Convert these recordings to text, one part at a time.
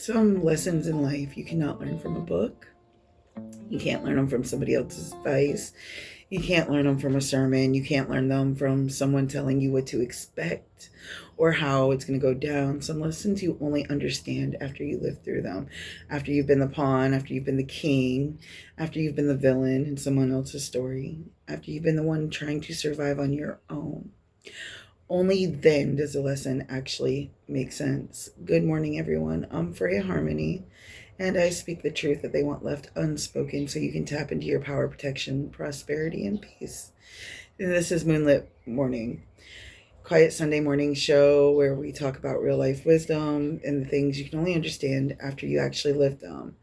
Some lessons in life you cannot learn from a book. You can't learn them from somebody else's advice. You can't learn them from a sermon. You can't learn them from someone telling you what to expect or how it's going to go down. Some lessons you only understand after you live through them, after you've been the pawn, after you've been the king, after you've been the villain in someone else's story, after you've been the one trying to survive on your own. Only then does a lesson actually make sense. Good morning, everyone. I'm Freya Harmony, and I speak the truth that they want left unspoken so you can tap into your power, protection, prosperity, and peace. And this is Moonlit Morning, quiet Sunday morning show where we talk about real life wisdom and the things you can only understand after you actually live them.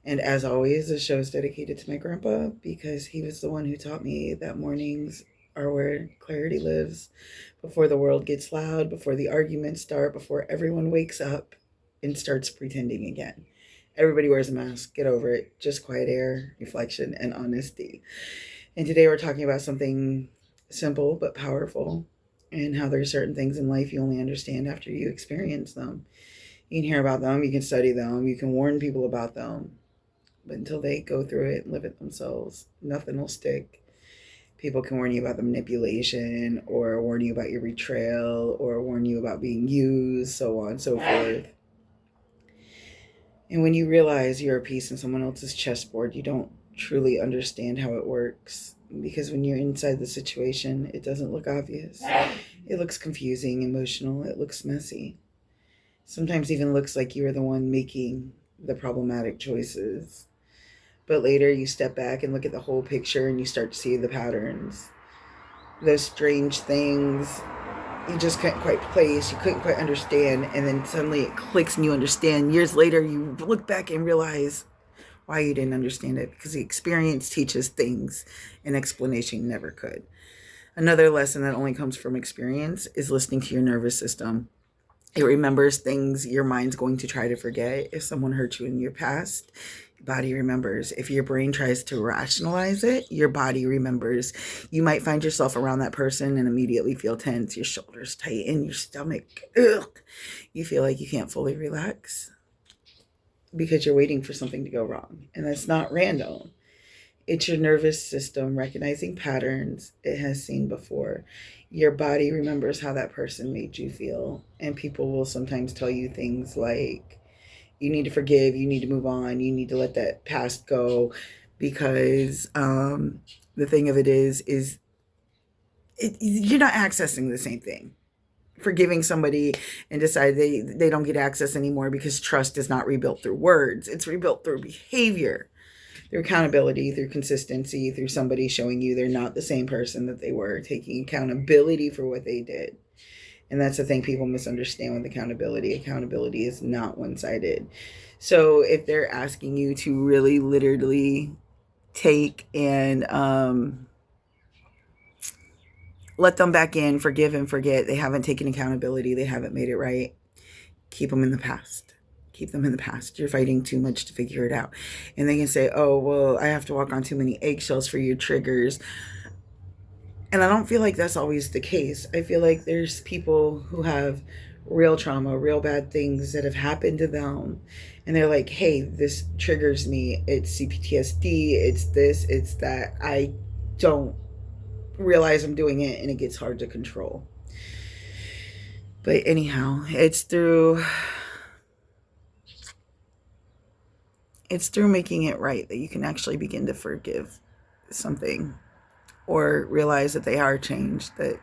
And as always, the show is dedicated to my grandpa because he was the one who taught me that mornings are where clarity lives, before the world gets loud, before the arguments start, before everyone wakes up and starts pretending again. Everybody wears a mask. Get over it. Just quiet air, reflection, and honesty. And today we're talking about something simple but powerful, and how there's certain things in life you only understand after you experience them. You can hear about them, you can study them, you can warn people about them, but until they go through it and live it themselves, nothing will stick. People can warn you about the manipulation, or warn you about your betrayal, or warn you about being used, so on and so forth. And when you realize you're a piece in someone else's chessboard, you don't truly understand how it works. Because when you're inside the situation, it doesn't look obvious. It looks confusing, emotional, it looks messy. Sometimes even looks like you are the one making the problematic choices. But later you step back and look at the whole picture and you start to see the patterns. Those strange things you just couldn't quite place, you couldn't quite understand, and then suddenly it clicks and you understand. Years later, you look back and realize why you didn't understand it, because the experience teaches things an explanation never could. Another lesson that only comes from experience is listening to your nervous system. It remembers things your mind's going to try to forget. If someone hurt you in your past, your body remembers. If your brain tries to rationalize it, your body remembers. You might find yourself around that person and immediately feel tense. Your shoulders tighten, your stomach, ugh. You feel like you can't fully relax because you're waiting for something to go wrong. And that's not random. It's your nervous system recognizing patterns it has seen before. Your body remembers how that person made you feel. And people will sometimes tell you things like, you need to forgive, you need to move on, you need to let that past go. Because the thing of it is you're not accessing the same thing. Forgiving somebody and decide they don't get access anymore because trust is not rebuilt through words. It's rebuilt through behavior. Through accountability, through consistency, through somebody showing you they're not the same person that they were, taking accountability for what they did. And that's the thing people misunderstand with accountability. Accountability is not one-sided. So if they're asking you to really literally take and let them back in, forgive and forget, they haven't taken accountability, they haven't made it right, keep them in the past. Keep them in the past. You're fighting too much to figure it out. And they can say, oh, well, I have to walk on too many eggshells for your triggers. And I don't feel like that's always the case. I feel like there's people who have real trauma, real bad things that have happened to them. And they're like, hey, this triggers me. It's CPTSD. It's this, it's that. I don't realize I'm doing it, and it gets hard to control. But anyhow, it's through making it right that you can actually begin to forgive something, or realize that they are changed, that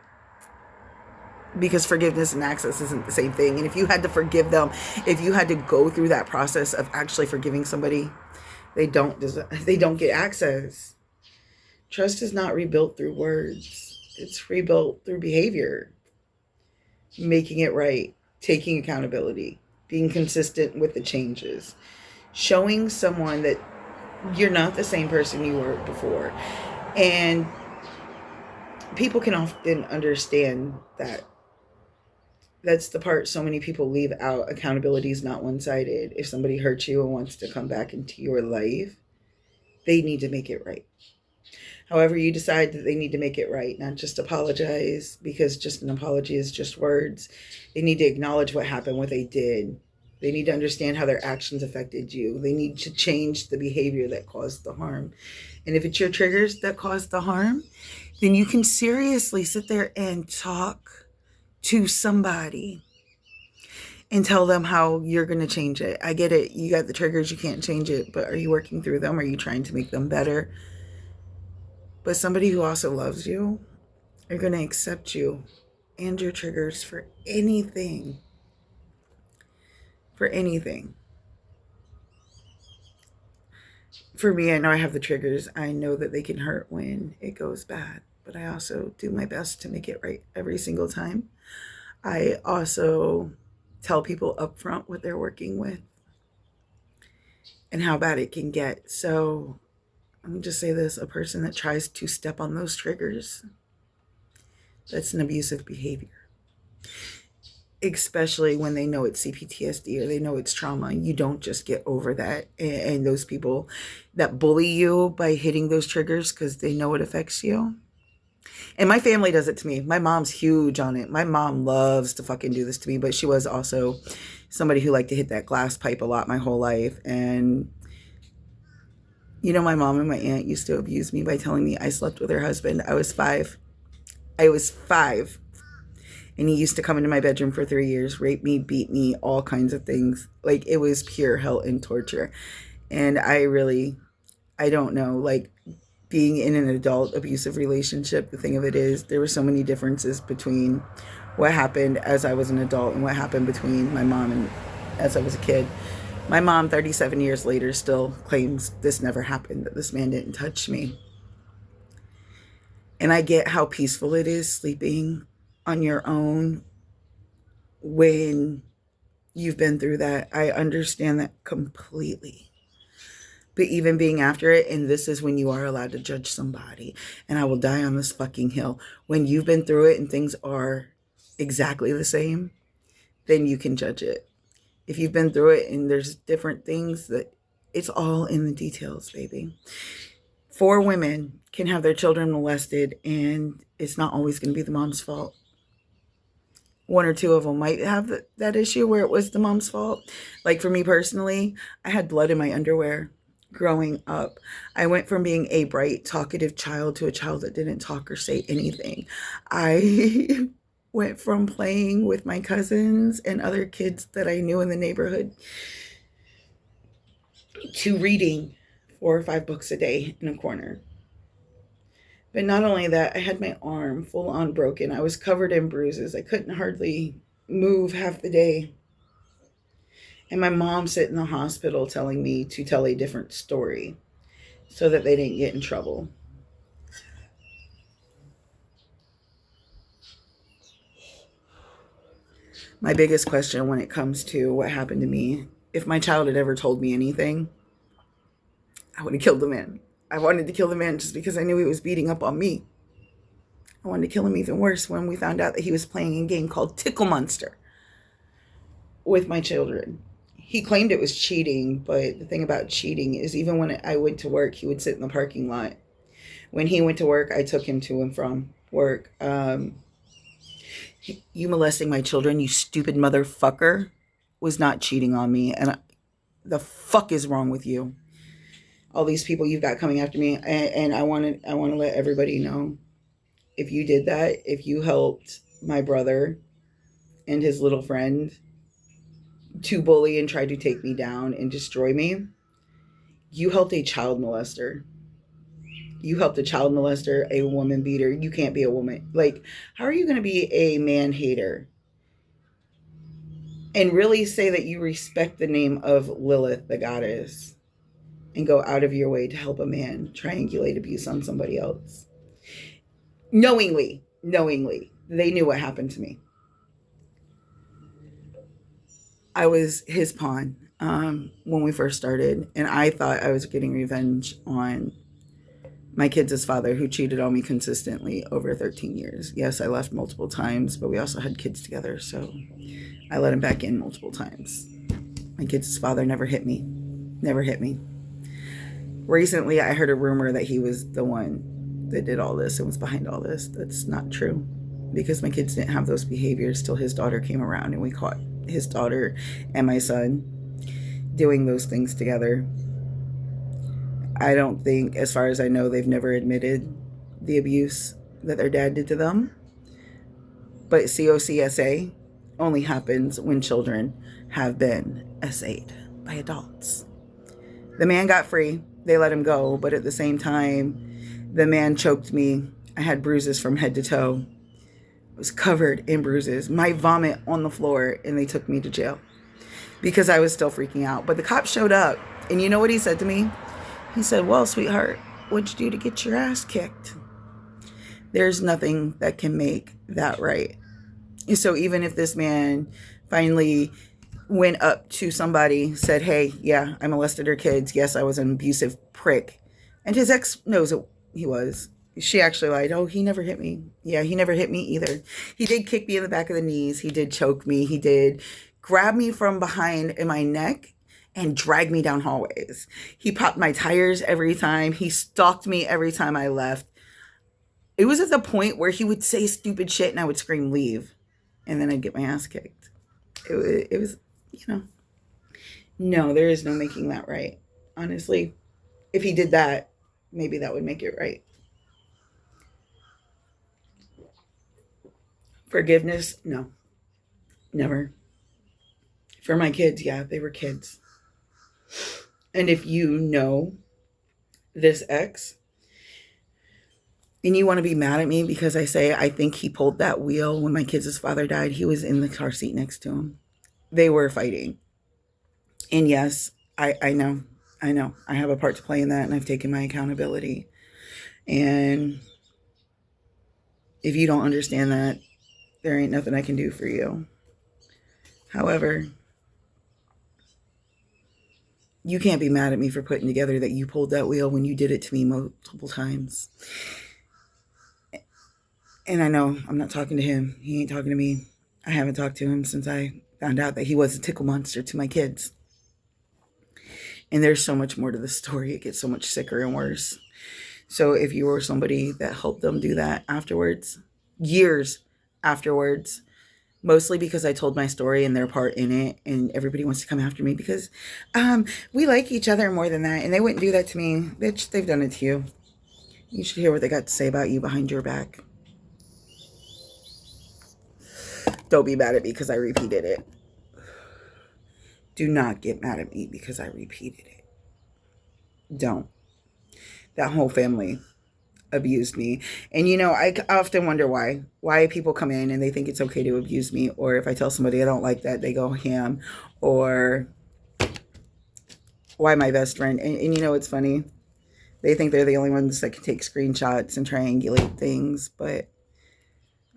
because forgiveness and access isn't the same thing. And if you had to forgive them, if you had to go through that process of actually forgiving somebody, they don't get access. Trust is not rebuilt through words. It's rebuilt through behavior, making it right, taking accountability, being consistent with the changes, showing someone that you're not the same person you were before. And people can often understand that. That's the part so many people leave out. Accountability is not one-sided. If somebody hurts you and wants to come back into your life, they need to make it right. However you decide that they need to make it right, not just apologize, because just an apology is just words. They need to acknowledge what happened, what they did. They need to understand how their actions affected you. They need to change the behavior that caused the harm. And if it's your triggers that caused the harm, then you can seriously sit there and talk to somebody and tell them how you're going to change it. I get it. You got the triggers. You can't change it. But are you working through them? Are you trying to make them better? But somebody who also loves you are going to accept you and your triggers for anything. For anything. For me, I know I have the triggers. I know that they can hurt when it goes bad. But I also do my best to make it right every single time. I also tell people up front what they're working with and how bad it can get. So let me just say this, a person that tries to step on those triggers, that's an abusive behavior. Especially when they know it's CPTSD or they know it's trauma. You don't just get over that. And those people that bully you by hitting those triggers because they know it affects you. And my family does it to me. My mom's huge on it. My mom loves to fucking do this to me, but she was also somebody who liked to hit that glass pipe a lot my whole life. And you know, my mom and my aunt used to abuse me by telling me I slept with her husband. I was 5. And he used to come into my bedroom for 3 years, rape me, beat me, all kinds of things. Like, it was pure hell and torture. And I don't know, like, being in an adult abusive relationship, the thing of it is, there were so many differences between what happened as I was an adult and what happened between my mom and as I was a kid. My mom, 37 years later, still claims this never happened, that this man didn't touch me. And I get how peaceful it is sleeping on your own when you've been through that. I understand that completely. But even being after it, and this is when you are allowed to judge somebody, and I will die on this fucking hill. When you've been through it and things are exactly the same, then you can judge it. If you've been through it and there's different things, that it's all in the details, baby. 4 women can have their children molested, and it's not always going to be the mom's fault. 1 or 2 of them might have that issue where it was the mom's fault. Like for me personally, I had blood in my underwear growing up. I went from being a bright, talkative child to a child that didn't talk or say anything. I went from playing with my cousins and other kids that I knew in the neighborhood to reading 4 or 5 books a day in a corner. But not only that, I had my arm full on broken. I was covered in bruises. I couldn't hardly move half the day. And my mom sat in the hospital telling me to tell a different story so that they didn't get in trouble. My biggest question when it comes to what happened to me, if my child had ever told me anything, I would have killed the man. I wanted to kill the man just because I knew he was beating up on me. I wanted to kill him even worse when we found out that he was playing a game called Tickle Monster with my children. He claimed it was cheating, but the thing about cheating is even when I went to work, he would sit in the parking lot. When he went to work, I took him to and from work. You molesting my children, you stupid motherfucker, was not cheating on me. And the fuck is wrong with you? All these people you've got coming after me. And I want to let everybody know, if you did that, if you helped my brother and his little friend to bully and try to take me down and destroy me, you helped a child molester. You helped a child molester, a woman beater. You can't be a woman. Like, how are you going to be a man hater and really say that you respect the name of Lilith, the goddess, and go out of your way to help a man triangulate abuse on somebody else? Knowingly, they knew what happened to me. I was his pawn when we first started, and I thought I was getting revenge on my kids' father, who cheated on me consistently over 13 years. Yes, I left multiple times, but we also had kids together, so I let him back in multiple times. My kids' father never hit me. Recently, I heard a rumor that he was the one that did all this and was behind all this. That's not true, because my kids didn't have those behaviors till his daughter came around and we caught his daughter and my son doing those things together. I don't think, as far as I know, they've never admitted the abuse that their dad did to them. But COCSA only happens when children have been SA'd by adults. The man got free. They let him go. But at the same time, the man choked me. I had bruises from head to toe. I was covered in bruises. My vomit on the floor. And they took me to jail because I was still freaking out. But the cop showed up. And you know what he said to me? He said, well, sweetheart, what'd you do to get your ass kicked? There's nothing that can make that right. So even if this man finally went up to somebody, said, hey, yeah, I molested her kids. Yes, I was an abusive prick. And his ex knows it, he was. She actually lied. Oh, he never hit me. Yeah, he never hit me either. He did kick me in the back of the knees. He did choke me. He did grab me from behind in my neck and drag me down hallways. He popped my tires every time. He stalked me every time I left. It was at the point where he would say stupid shit and I would scream, leave. And then I'd get my ass kicked. It was, no, there is no making that right. Honestly, if he did that, maybe that would make it right. Forgiveness? No, never. For my kids, yeah, they were kids. And if you know this ex and you want to be mad at me because I say I think he pulled that wheel when my kids' father died, he was in the car seat next to him. They were fighting. And yes, I know. I have a part to play in that, and I've taken my accountability. And if you don't understand that, there ain't nothing I can do for you. However, you can't be mad at me for putting together that you pulled that wheel when you did it to me multiple times. And I know I'm not talking to him. He ain't talking to me. I haven't talked to him since I found out that he was a tickle monster to my kids. And there's so much more to the story. It gets so much sicker and worse. So if you were somebody that helped them do that afterwards, years afterwards, mostly because I told my story and their part in it, and everybody wants to come after me because we like each other more than that, and they wouldn't do that to me. Bitch, they've done it to you. You should hear what they got to say about you behind your back. Don't be mad at me because I repeated it. Do not get mad at me because I repeated it. Don't. That whole family abused me. And I often wonder why people come in and they think it's okay to abuse me, or if I tell somebody I don't like that, they go ham, or why my best friend. And it's funny, they think they're the only ones that can take screenshots and triangulate things, but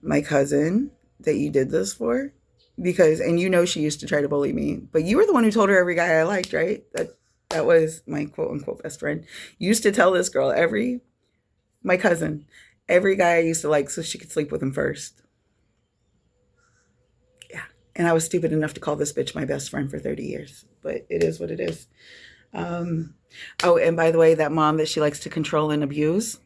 my cousin that you did this for, because she used to try to bully me, but you were the one who told her every guy I liked, right? That was my quote unquote best friend. You used to tell this girl my cousin, every guy I used to like so she could sleep with him first. Yeah. And I was stupid enough to call this bitch my best friend for 30 years. But it is what it is. Oh, and by the way, that mom that she likes to control and abuse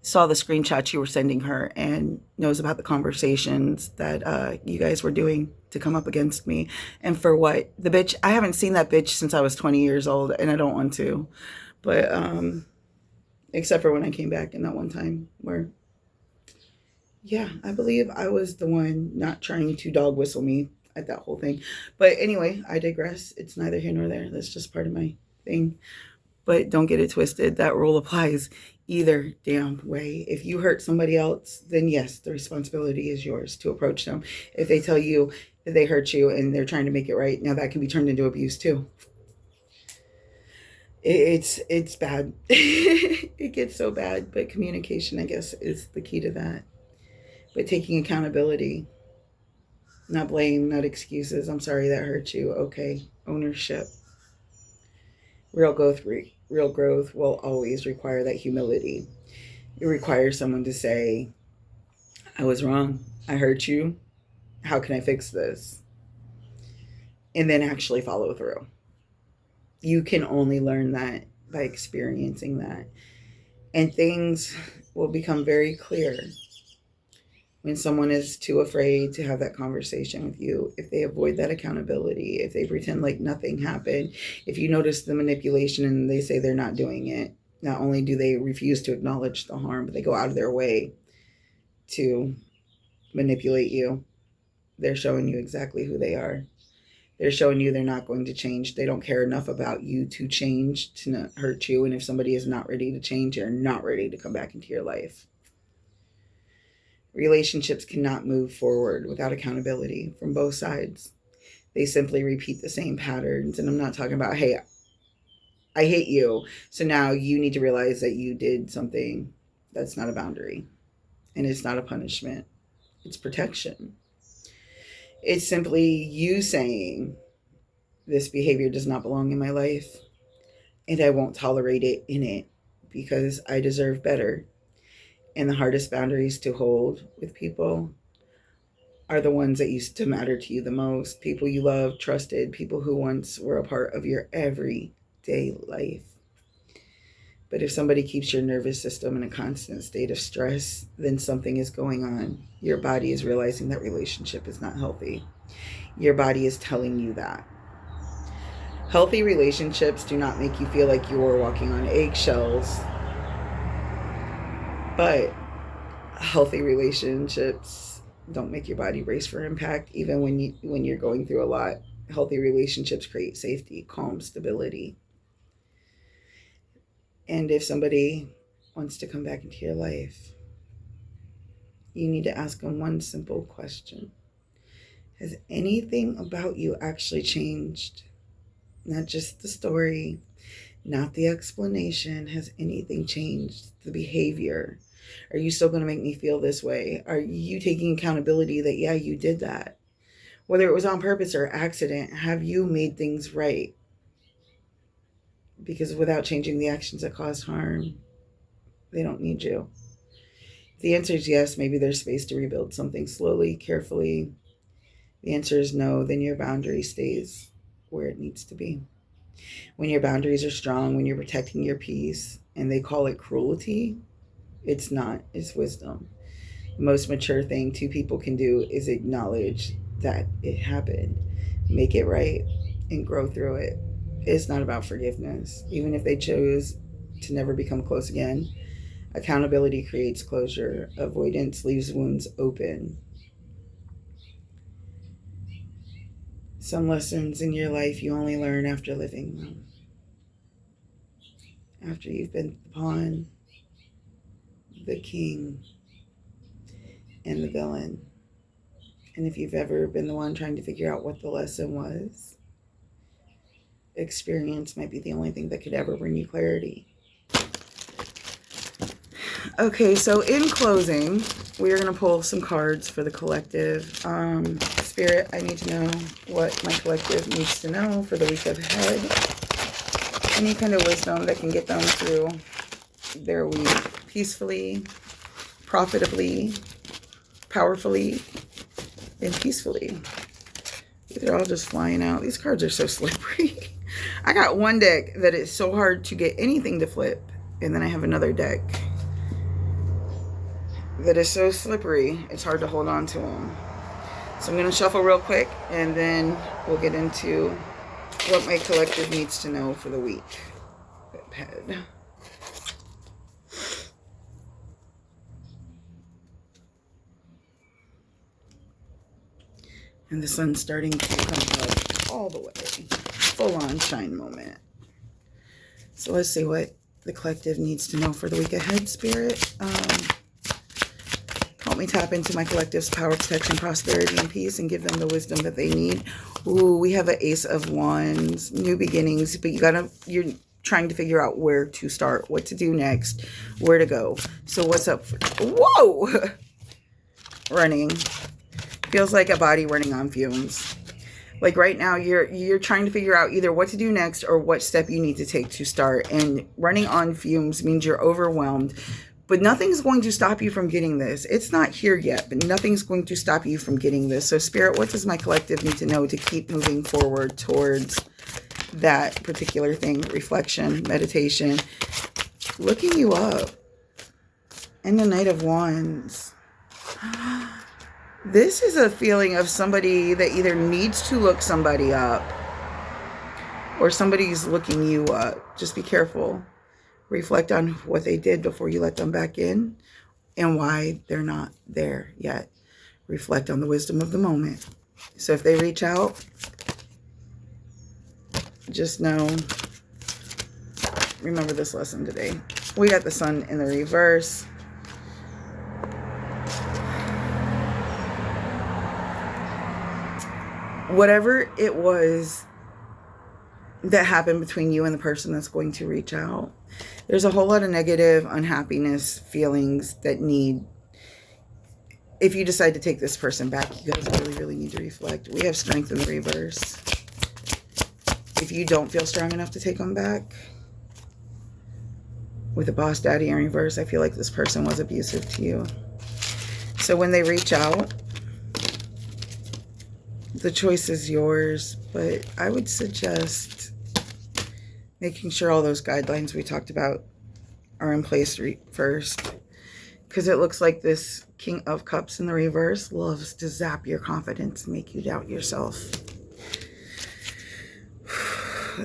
saw the screenshots you were sending her and knows about the conversations that you guys were doing to come up against me. And for what? The bitch, I haven't seen that bitch since I was 20 years old, and I don't want to. But except for when I came back in that one time where, yeah, I believe I was the one not trying to dog whistle me at that whole thing. But anyway, I digress. It's neither here nor there. That's just part of my thing. But don't get it twisted. That rule applies either damn way. If you hurt somebody else, then yes, the responsibility is yours to approach them. If they tell you that they hurt you and they're trying to make it right, now that can be turned into abuse too. It's bad. It gets so bad, but communication, I guess, is the key to that. But taking accountability, not blame, not excuses. I'm sorry that hurt you. Okay, ownership. Real growth will always require that humility. It requires someone to say, I was wrong. I hurt you. How can I fix this? And then actually follow through. You can only learn that by experiencing that. And things will become very clear When someone is too afraid to have that conversation with you, if they avoid that accountability, if they pretend like nothing happened, if you notice the manipulation and they say they're not doing it, not only do they refuse to acknowledge the harm, but they go out of their way to manipulate you. They're showing you exactly who they are. They're showing you they're not going to change. They don't care enough about you to change, to not hurt you. And if somebody is not ready to change, they're not ready to come back into your life. Relationships cannot move forward without accountability from both sides. They simply repeat the same patterns. And I'm not talking about, hey, I hate you, so now you need to realize that you did something. That's not a boundary. And it's not a punishment. It's protection. It's simply you saying, this behavior does not belong in my life, and I won't tolerate it in it because I deserve better. And the hardest boundaries to hold with people are the ones that used to matter to you the most. People you loved, trusted, people who once were a part of your everyday life. But if somebody keeps your nervous system in a constant state of stress, then something is going on. Your body is realizing that relationship is not healthy. Your body is telling you that. Healthy relationships do not make you feel like you're walking on eggshells. But healthy relationships don't make your body brace for impact, even when you're going through a lot. Healthy relationships create safety, calm, stability. And if somebody wants to come back into your life, you need to ask them one simple question. Has anything about you actually changed? Not just the story, not the explanation. Has anything changed? The behavior? Are you still going to make me feel this way? Are you taking accountability that, yeah, you did that? Whether it was on purpose or accident, have you made things right? Because without changing the actions that cause harm, they don't need you. If the answer is yes, maybe there's space to rebuild something slowly, carefully. The answer is no, then your boundary stays where it needs to be. When your boundaries are strong, when you're protecting your peace, and they call it cruelty, it's not, it's wisdom. The most mature thing two people can do is acknowledge that it happened, make it right, and grow through it. It's not about forgiveness. Even if they chose to never become close again, accountability creates closure. Avoidance leaves wounds open. Some lessons in your life you only learn after living them. After you've been the pawn, the king, and the villain. And if you've ever been the one trying to figure out what the lesson was, experience might be the only thing that could ever bring you clarity. Okay, so in closing, we are going to pull some cards for the collective. Spirit, I need to know what my collective needs to know for the week ahead. Any kind of wisdom that can get them through their week peacefully, profitably, powerfully, and peacefully. They're all just flying out. These cards are so slippery. I got one deck that is so hard to get anything to flip. And then I have another deck that is so slippery, it's hard to hold on to them. So I'm going to shuffle real quick, and then we'll get into what my collective needs to know for the week ahead. And the sun's starting to come up all the way. Full on shine moment. So let's see what the collective needs to know for the week ahead, Spirit. Help me tap into my collective's power, protection, prosperity, and peace, and give them the wisdom that they need. Ooh, we have an Ace of Wands, new beginnings, but you're trying to figure out where to start, what to do next, where to go. So what's up? Whoa! Running. Feels like a body running on fumes. Like right now, you're trying to figure out either what to do next or what step you need to take to start. And running on fumes means you're overwhelmed. But nothing's going to stop you from getting this. It's not here yet, but nothing's going to stop you from getting this. So Spirit, what does my collective need to know to keep moving forward towards that particular thing? Reflection, meditation, looking you up. And the Knight of Wands. This is a feeling of somebody that either needs to look somebody up or somebody's looking you up. Just be careful. Reflect on what they did before you let them back in and why they're not there yet. Reflect on the wisdom of the moment. So if they reach out, just know, remember this lesson today. We got the sun in the reverse. Whatever it was that happened between you and the person that's going to reach out, there's a whole lot of negative, unhappiness, feelings that need, if you decide to take this person back, you guys really, really need to reflect. We have strength in the reverse. If you don't feel strong enough to take them back, with the boss daddy in reverse, I feel like this person was abusive to you. So when they reach out, the choice is yours, but I would suggest making sure all those guidelines we talked about are in place first, because it looks like this King of Cups in the reverse loves to zap your confidence and make you doubt yourself.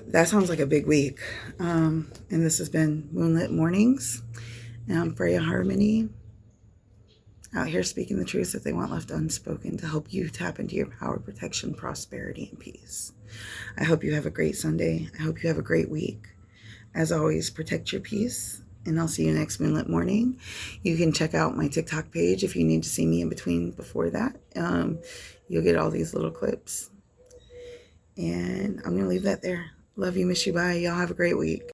That sounds like a big week. And this has been Moonlit Mornings. And I'm Freya Harmony, out here speaking the truth that they want left unspoken to help you tap into your power, protection, prosperity, and peace. I hope you have a great Sunday. I hope you have a great week. As always, protect your peace, and I'll see you next Moonlit Morning. You can check out my TikTok page if you need to see me in between before that. You'll get all these little clips. And I'm going to leave that there. Love you, miss you, bye. Y'all have a great week.